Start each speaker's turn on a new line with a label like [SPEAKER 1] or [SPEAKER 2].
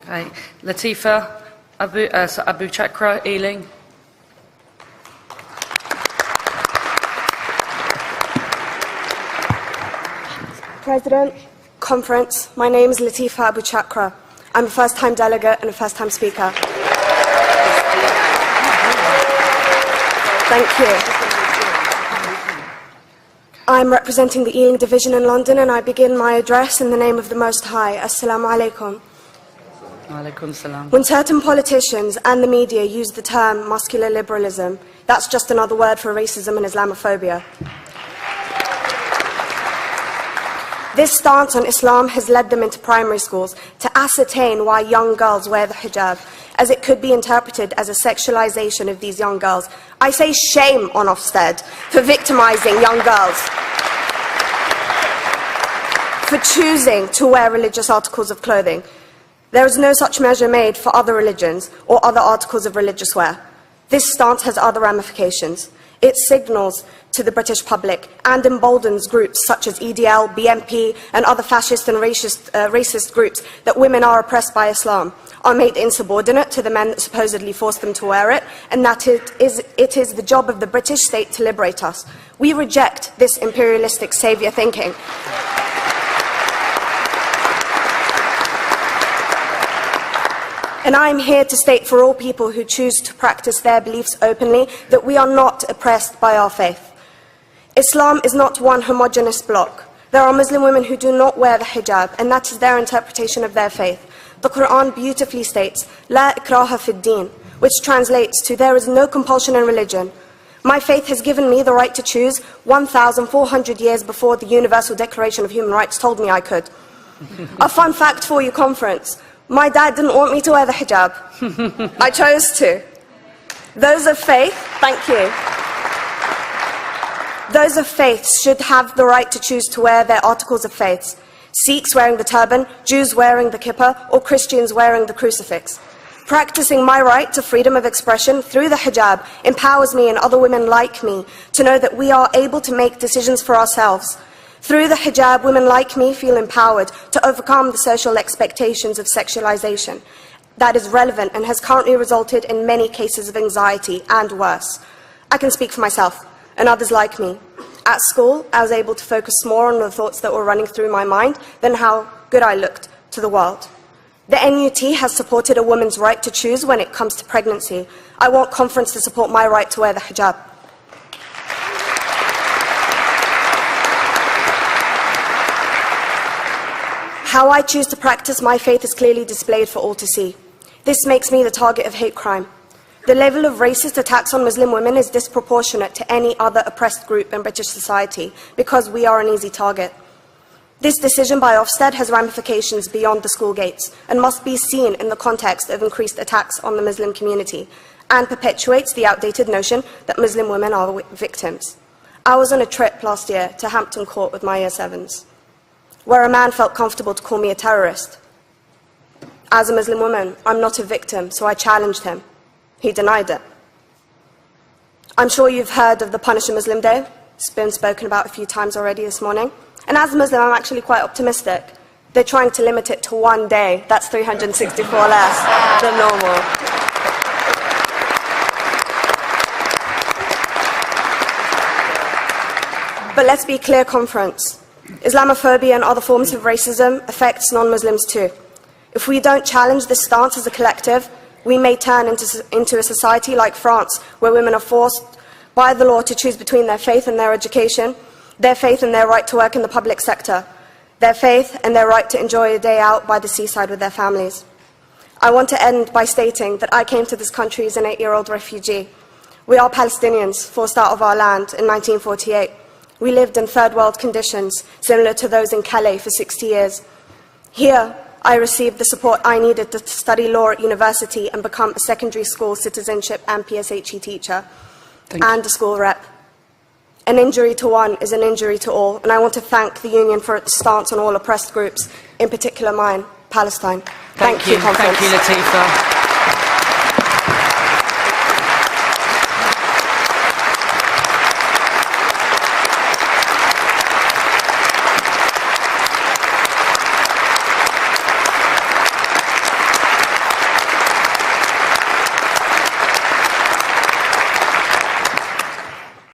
[SPEAKER 1] Okay. Latifa Abu Chakra, Ealing.
[SPEAKER 2] President, Conference, my name is Latifa Abu Chakra. I'm a first-time delegate and a first-time speaker. Thank you. I'm representing the Ealing Division in London, and I begin my address in the name of the Most High. Assalamu alaikum.
[SPEAKER 1] Alaikum salam.
[SPEAKER 2] When certain politicians and the media use the term muscular liberalism, that's just another word for racism and Islamophobia. This stance on Islam has led them into primary schools to ascertain why young girls wear the hijab, as it could be interpreted as a sexualization of these young girls. I say shame on Ofsted for victimizing young girls, for choosing to wear religious articles of clothing. There is no such measure made for other religions or other articles of religious wear. This stance has other ramifications. It signals to the British public and emboldens groups such as EDL, BNP and other fascist and racist groups that women are oppressed by Islam, are made insubordinate to the men that supposedly force them to wear it, and that it is the job of the British state to liberate us. We reject this imperialistic saviour thinking. And I am here to state for all people who choose to practice their beliefs openly that we are not oppressed by our faith. Islam is not one homogeneous block. There are Muslim women who do not wear the hijab, and that is their interpretation of their faith. The Quran beautifully states, La ikraha fid din, which translates to, there is no compulsion in religion. My faith has given me the right to choose 1,400 years before the Universal Declaration of Human Rights told me I could. A fun fact for you, conference. My dad didn't want me to wear the hijab. I chose to. Those of faith, thank you. Those of faith should have the right to choose to wear their articles of faith. Sikhs wearing the turban, Jews wearing the kippah, or Christians wearing the crucifix. Practicing my right to freedom of expression through the hijab empowers me and other women like me to know that we are able to make decisions for ourselves. Through the hijab, women like me feel empowered to overcome the social expectations of sexualization that is relevant and has currently resulted in many cases of anxiety and worse. I can speak for myself and others like me. At school, I was able to focus more on the thoughts that were running through my mind than how good I looked to the world. The NUT has supported a woman's right to choose when it comes to pregnancy. I want conference to support my right to wear the hijab. How I choose to practice my faith is clearly displayed for all to see. This makes me the target of hate crime. The level of racist attacks on Muslim women is disproportionate to any other oppressed group in British society because we are an easy target. This decision by Ofsted has ramifications beyond the school gates and must be seen in the context of increased attacks on the Muslim community and perpetuates the outdated notion that Muslim women are the victims. I was on a trip last year to Hampton Court with my Year 7s, where a man felt comfortable to call me a terrorist. As a Muslim woman, I'm not a victim, so I challenged him. He denied it. I'm sure you've heard of the Punish a Muslim Day. It's been spoken about a few times already this morning. And as a Muslim, I'm actually quite optimistic. They're trying to limit it to one day. That's 364 less than normal. But let's be clear, conference. Islamophobia and other forms of racism affects non-Muslims too. If we don't challenge this stance as a collective, we may turn into a society like France, where women are forced by the law to choose between their faith and their education, their faith and their right to work in the public sector, their faith and their right to enjoy a day out by the seaside with their families. I want to end by stating that I came to this country as an 8-year-old refugee. We are Palestinians, forced out of our land in 1948. We lived in third world conditions, similar to those in Calais for 60 years. Here, I received the support I needed to study law at university and become a secondary school citizenship and PSHE teacher, and a school rep. An injury to one is an injury to all, and I want to thank the Union for its stance on all oppressed groups, in particular mine, Palestine. Thank you, conference.
[SPEAKER 1] Thank you, Latifa.